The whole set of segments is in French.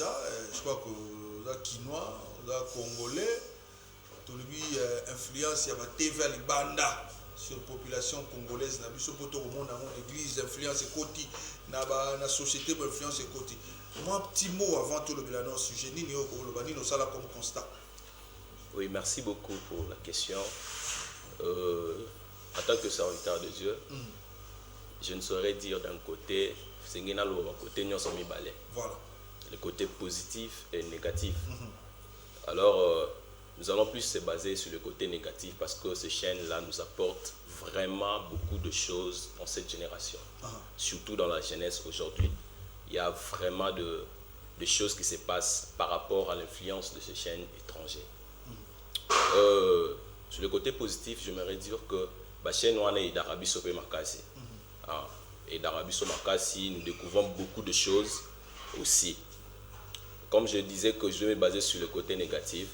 déjà, je crois que les Quinois, les Congolais, tout lui influence, il y a TV à Libanda sur la population congolaise, na biso poto au monde, l'église, influence côté, la société, influence côté. Moi, un petit mot avant tout le bilan sujet, ni nous ça là comme constat. Oui, merci beaucoup pour la question. En tant que serviteur de Dieu, je ne saurais dire d'un côté, voilà. Le côté positif et négatif. Alors, nous allons plus se baser sur le côté négatif parce que ces chaînes-là nous apportent vraiment beaucoup de choses dans cette génération. Surtout dans la jeunesse aujourd'hui. Il y a vraiment de choses qui se passent par rapport à l'influence de ces chaînes étrangères. Sur le côté positif, j'aimerais dire que la chaîne d'Arabie Saoudite Makasi. Et d'Arabie Saoudite Makasi, nous découvrons beaucoup de choses aussi. Comme je disais que je vais me baser sur le côté négatif,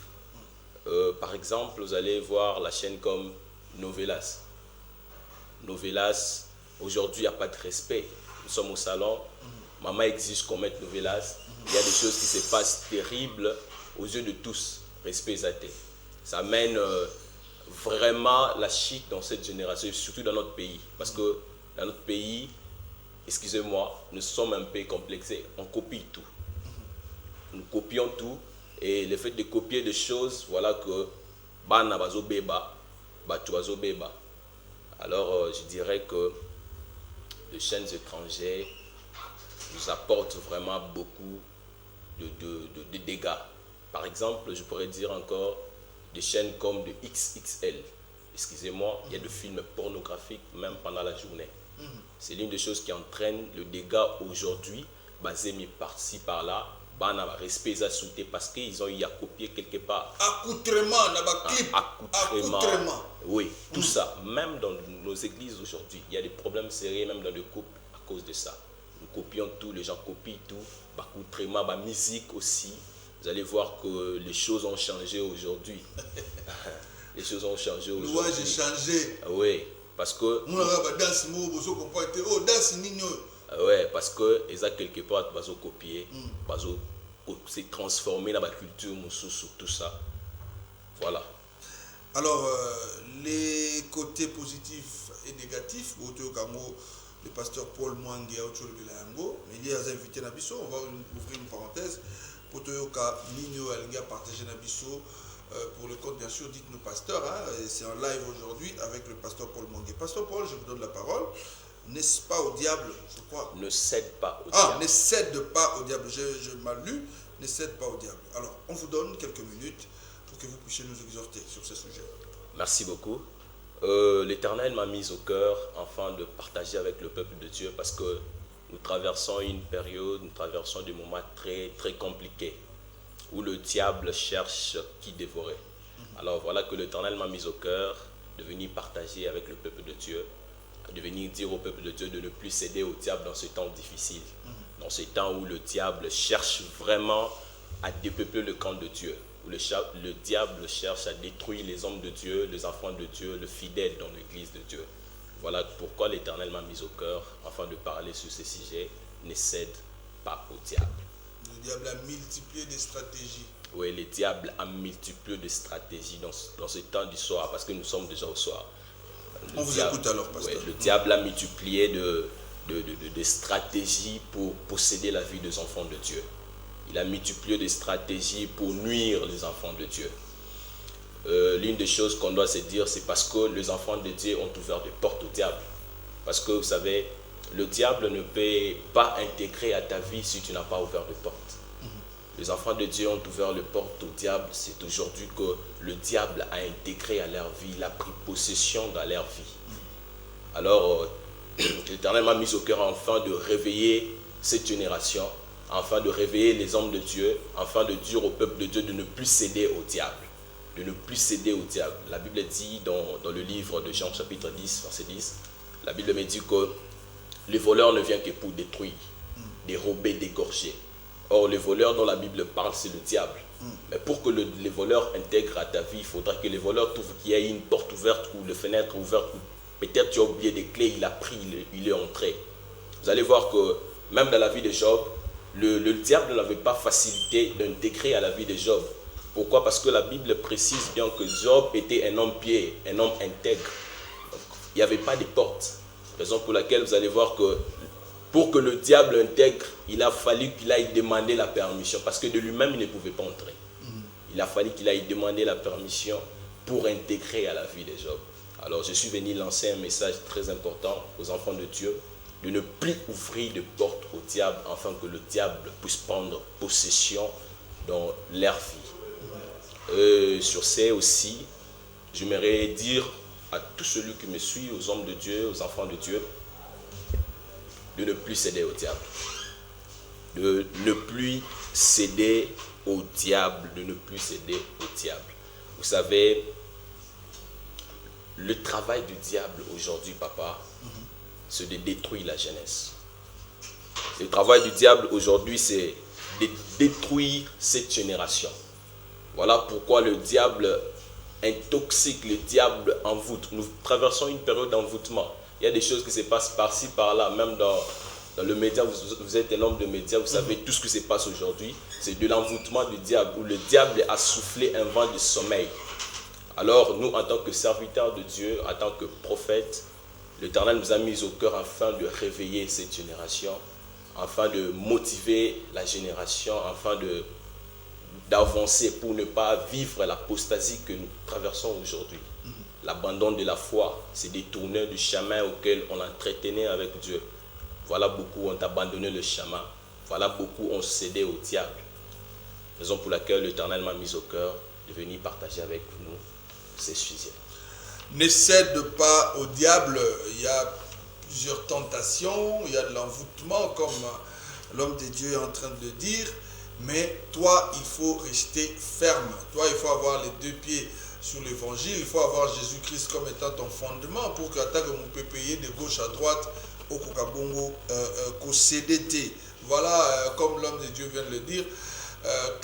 par exemple, vous allez voir la chaîne comme Novelas. Novelas, aujourd'hui, il n'y a pas de respect. Nous sommes au salon, maman exige qu'on mette Novelas. Il y a des choses qui se passent terribles aux yeux de tous. Respect zaté. Ça amène vraiment la chute dans cette génération, surtout dans notre pays. Parce que dans notre pays, excusez-moi, nous sommes un peu complexés. On copie tout. Nous copions tout. Et le fait de copier des choses, voilà que bana bazo beba, batu bazo beba. Alors je dirais que les chaînes étrangères nous apportent vraiment beaucoup de dégâts. Par exemple, je pourrais dire encore des chaînes comme de XXL. Excusez-moi, il y a des films pornographiques même pendant la journée. C'est l'une des choses qui entraîne le dégât aujourd'hui, basé par-ci, par-là. Bana va respect à sauter parce qu'ils ont eu à copier quelque part. Accoutrement, clip. Accoutrement. Oui, tout ça. Même dans nos églises aujourd'hui, il y a des problèmes sérieux même dans les couples à cause de ça. Nous copions tout, les gens copient tout. Accoutrement, musique aussi. Vous allez voir que les choses ont changé aujourd'hui. Les choses ont changé aujourd'hui. L'ouage a changé. Oui, parce que... Ouais, parce que ils ont quelque part bazo copier, bazo se transformer dans la culture mususu, tout ça. Voilà. Alors les côtés positifs et négatifs, le pasteur Paul Mwangi a mais il y a invité Nabiso, on va ouvrir une parenthèse pour partager Nabiso pour le compte bien sûr, dites-nous pasteur, c'est en live aujourd'hui avec le pasteur Paul Mwangi. Pasteur Paul, je vous donne la parole. N'est-ce pas au diable, je crois. Ne cède pas au diable. Ne cède pas au diable. Je mal lu. Ne cède pas au diable. Alors, on vous donne quelques minutes pour que vous puissiez nous exhorter sur ce sujet. Merci beaucoup. L'Éternel m'a mis au cœur afin de partager avec le peuple de Dieu parce que nous traversons une période, nous traversons des moments très, très compliqués où le diable cherche qui dévorer. Alors voilà que l'Éternel m'a mis au cœur de venir partager avec le peuple de Dieu, de venir dire au peuple de Dieu de ne plus céder au diable dans ce temps difficile, dans ce temps où le diable cherche vraiment à dépeupler le camp de Dieu, où le diable cherche à détruire les hommes de Dieu, les enfants de Dieu, le fidèle dans l'église de Dieu. Voilà pourquoi l'Éternel m'a mis au cœur afin de parler sur ce sujet. Ne cède pas au diable. Le diable a multiplié des stratégies. Oui, le diable a multiplié des stratégies dans ce temps du soir, parce que nous sommes déjà au soir. On vous écoute alors, pasteur. Ouais, le diable a multiplié de stratégies pour posséder la vie des enfants de Dieu. Il a multiplié des stratégies pour nuire les enfants de Dieu. L'une des choses qu'on doit se dire, c'est parce que les enfants de Dieu ont ouvert des portes au diable. Parce que vous savez, le diable ne peut pas intégrer à ta vie si tu n'as pas ouvert de portes. Les enfants de Dieu ont ouvert les portes au diable. C'est aujourd'hui que le diable a intégré à leur vie, il a pris possession dans leur vie. Alors, l'Éternel m'a mis au cœur afin de réveiller cette génération, afin de réveiller les hommes de Dieu, afin de dire au peuple de Dieu de ne plus céder au diable. De ne plus céder au diable. La Bible dit dans le livre de Jean chapitre 10, verset 10, la Bible me dit que le voleur ne vient que pour détruire, dérober, dégorger. Or, le voleur dont la Bible parle, c'est le diable. Mais pour que les voleurs intègrent à ta vie, il faudra que les voleurs trouvent qu'il y ait une porte ouverte ou une fenêtre ouverte. Peut-être tu as oublié des clés, il a pris, il est entré. Vous allez voir que même dans la vie de Job, le diable n'avait pas facilité d'intégrer à la vie de Job. Pourquoi? Parce que la Bible précise bien que Job était un homme pieux, un homme intègre. Donc, il n'y avait pas de porte. Raison pour laquelle vous allez voir que pour que le diable intègre, il a fallu qu'il aille demander la permission. Parce que de lui-même, il ne pouvait pas entrer. Il a fallu qu'il aille demander la permission pour intégrer à la vie de Job. Alors je suis venu lancer un message très important aux enfants de Dieu, de ne plus ouvrir de porte au diable afin que le diable puisse prendre possession dans leur vie. Sur ce aussi, j'aimerais dire à tous ceux qui me suivent, aux hommes de Dieu, aux enfants de Dieu, de ne plus céder au diable. De ne plus céder au diable, de ne plus céder au diable. Vous savez, le travail du diable aujourd'hui, papa, c'est de détruire la jeunesse. Le travail du diable aujourd'hui, c'est de détruire cette génération. Voilà pourquoi le diable intoxique, le diable envoûte. Nous traversons une période d'envoûtement. Il y a des choses qui se passent par-ci, par-là, même dans le média, vous êtes un homme de médias, vous savez tout ce qui se passe aujourd'hui, c'est de l'envoûtement du diable, où le diable a soufflé un vent de sommeil. Alors nous, en tant que serviteurs de Dieu, en tant que prophètes, l'Éternel nous a mis au cœur afin de réveiller cette génération, afin de motiver la génération, afin d'avancer pour ne pas vivre l'apostasie que nous traversons aujourd'hui. L'abandon de la foi, c'est détourner du chemin auquel on entretenait avec Dieu. Voilà, beaucoup ont abandonné le chemin. Voilà, beaucoup ont cédé au diable. Raison pour laquelle l'Éternel m'a mis au cœur de venir partager avec nous ces sujets. Ne cède pas au diable. Il y a plusieurs tentations, il y a de l'envoûtement, comme l'homme de Dieu est en train de le dire. Mais toi, il faut rester ferme. Toi, il faut avoir les deux pieds sur l'évangile. Il faut avoir Jésus-Christ comme étant ton fondement pour que tu peux payer de gauche à droite au Kokabongo qu'au CDT. Voilà, comme l'homme de Dieu vient de le dire,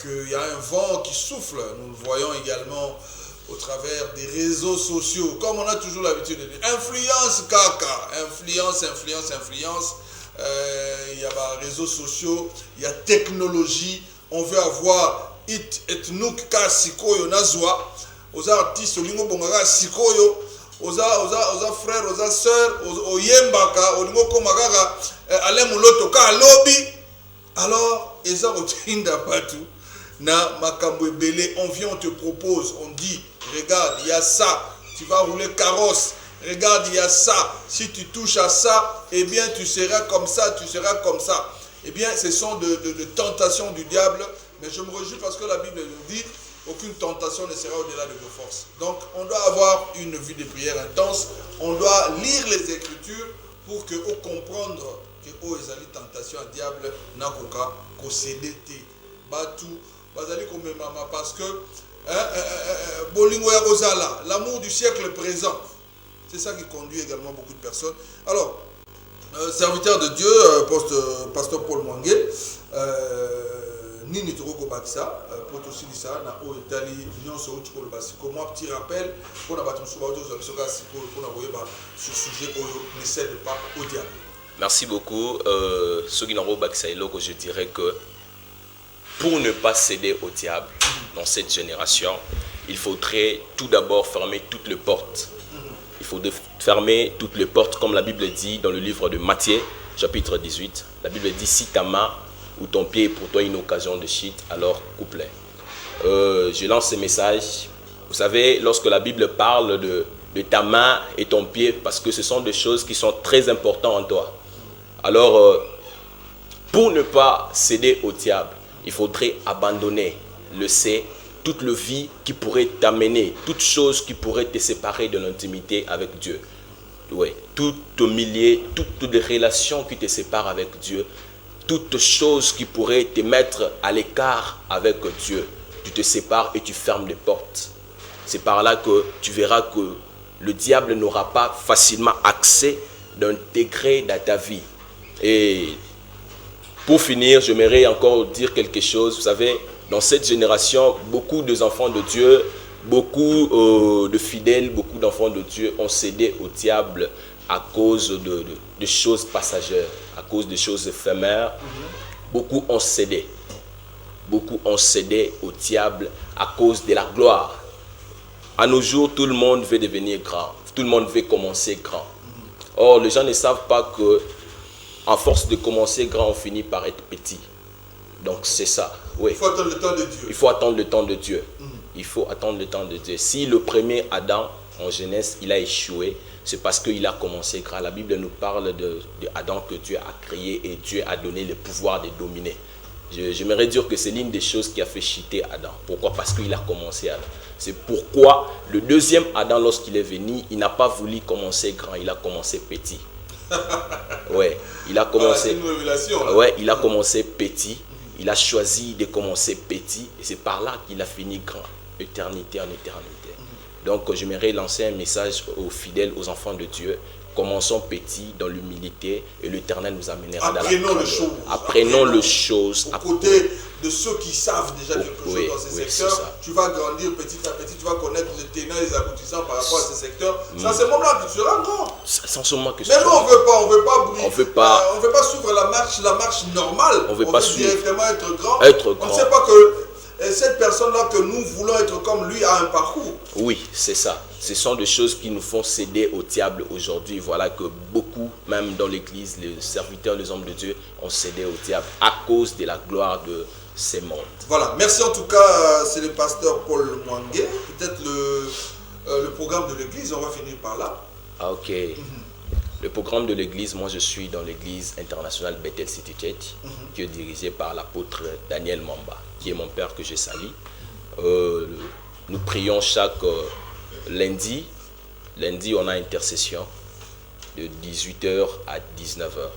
qu'il y a un vent qui souffle. Nous le voyons également au travers des réseaux sociaux. Comme on a toujours l'habitude de dire, influence caca, influence. Il y a les réseaux sociaux, il y a technologie. On veut avoir it et nouk ka sikoyo nazwa. Aux artistes, olingo bongaka sikoyo. Aux frères, aux sœurs, aux yembaka, olingo komagaka ale muloto ka lobby. Alors, eza otinda partout. Na makambo ebele, on vient, on te propose, on dit, regarde, il y a ça, tu vas rouler carrosse. Regarde, il y a ça. Si tu touches à ça, eh bien, tu seras comme ça, tu seras comme ça. Eh bien, ce sont de tentations du diable. Mais je me réjouis parce que la Bible nous dit, aucune tentation ne sera au-delà de vos forces. Donc, on doit avoir une vie de prière intense. On doit lire les Écritures pour que on comprendre que oh, ezali tentation à diable na koka ko cédete batu bazali ko mama parce que bolingo ya kozala, l'amour du siècle présent. C'est ça qui conduit également beaucoup de personnes. Alors, serviteur de Dieu, pasteur Paul Mwangue, Nini Toroko Baksa, pour aussi ça, na o Italie, Union Soutiko le Basiko. Moi, petit rappel, pour la bâtiment sur ce sujet, ne cède pas au diable. Merci beaucoup. Soginaro Baksaïlo, je dirais que pour ne pas céder au diable dans cette génération, il faudrait tout d'abord fermer toutes les portes. Il faut fermer toutes les portes, comme la Bible dit dans le livre de Matthieu, chapitre 18. La Bible dit, si ta main ou ton pied est pour toi une occasion de chute, alors coupe-les. Je lance ce message. Vous savez, lorsque la Bible parle de ta main et ton pied, parce que ce sont des choses qui sont très importantes en toi. Alors, pour ne pas céder au diable, il faudrait abandonner le toute le vie qui pourrait t'amener, toute chose qui pourrait te séparer de l'intimité avec Dieu. Ouais, tout humilier, toutes les relations qui te séparent avec Dieu, toutes choses qui pourraient te mettre à l'écart avec Dieu. Tu te sépares et tu fermes les portes. C'est par là que tu verras que le diable n'aura pas facilement accès d'intégrer dans ta vie. Et pour finir, j'aimerais encore dire quelque chose. Vous savez, dans cette génération, beaucoup d'enfants de Dieu, beaucoup de fidèles, beaucoup d'enfants de Dieu ont cédé au diable à cause de choses passagères, à cause de choses éphémères. beaucoup ont cédé. Beaucoup ont cédé au diable à cause de la gloire. À nos jours, tout le monde veut devenir grand. Tout le monde veut commencer grand. Or, les gens ne savent pas que, en force de commencer grand, on finit par être petit. Donc, c'est ça. Oui. Il faut attendre le temps de Dieu. Il faut attendre le temps de Dieu. Il faut attendre le temps de Dieu. Si le premier Adam, en Genèse, il a échoué, c'est parce qu'il a commencé grand. La Bible nous parle de Adam que Dieu a créé et Dieu a donné le pouvoir de dominer. J'aimerais dire que c'est l'une des choses qui a fait chuter Adam. Pourquoi? Parce qu'il a commencé Adam. C'est pourquoi le deuxième Adam, lorsqu'il est venu, il n'a pas voulu commencer grand, il a commencé petit. Ouais, il a commencé. C'est une révélation. Ouais, il a commencé petit. Il a choisi de commencer petit et c'est par là qu'il a fini grand, éternité en éternité. Donc, j'aimerais lancer un message aux fidèles, aux enfants de Dieu. Commençons petit dans l'humilité et l'Éternel nous amènera dans la grandeur. Apprenons les choses. Aux côtés de ceux qui savent déjà quelque chose dans ces secteurs, tu vas grandir petit à petit, tu vas connaître les tenants et les aboutissants par rapport à ces secteurs. C'est à ce moment-là que tu seras grand. C'est en ce moment que tu seras grand. Mais nous, on ne veut pas suivre la marche normale. On veut directement être grand. On ne sait pas que cette personne-là que nous voulons être comme lui a un parcours. Oui, c'est ça. Ce sont des choses qui nous font céder au diable aujourd'hui. Voilà que beaucoup, même dans l'église, les serviteurs, les hommes de Dieu, ont cédé au diable à cause de la gloire de ces mondes. Voilà, merci en tout cas, c'est le pasteur Paul Mwangué. Peut-être le programme de l'église, on va finir par là. Ah, ok. Le programme de l'église, moi je suis dans l'église internationale Bethel City Church, qui est dirigée par l'apôtre Daniel Mamba, qui est mon père que je salue. Nous prions chaque lundi. Lundi, on a intercession de 18h à 19h.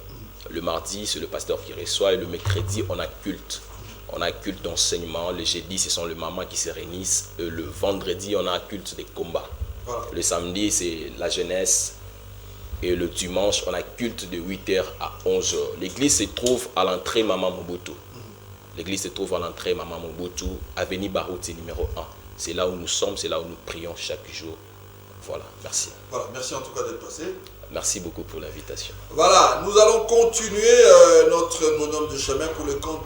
Le mardi, c'est le pasteur qui reçoit et le mercredi, on a culte. On a culte d'enseignement. Le jeudi, ce sont les mamans qui se réunissent. Le vendredi, on a un culte des combats. Voilà. Le samedi, c'est la jeunesse. Et le dimanche, on a culte de 8h à 11h. L'église se trouve à l'entrée Maman Mobutu. L'église se trouve à l'entrée Maman Mobutu, avenue Barouti numéro 1. C'est là où nous sommes, c'est là où nous prions chaque jour. Voilà, merci. Voilà, merci en tout cas d'être passé. Merci beaucoup pour l'invitation. Voilà, nous allons continuer notre bonhomme de chemin pour le compte.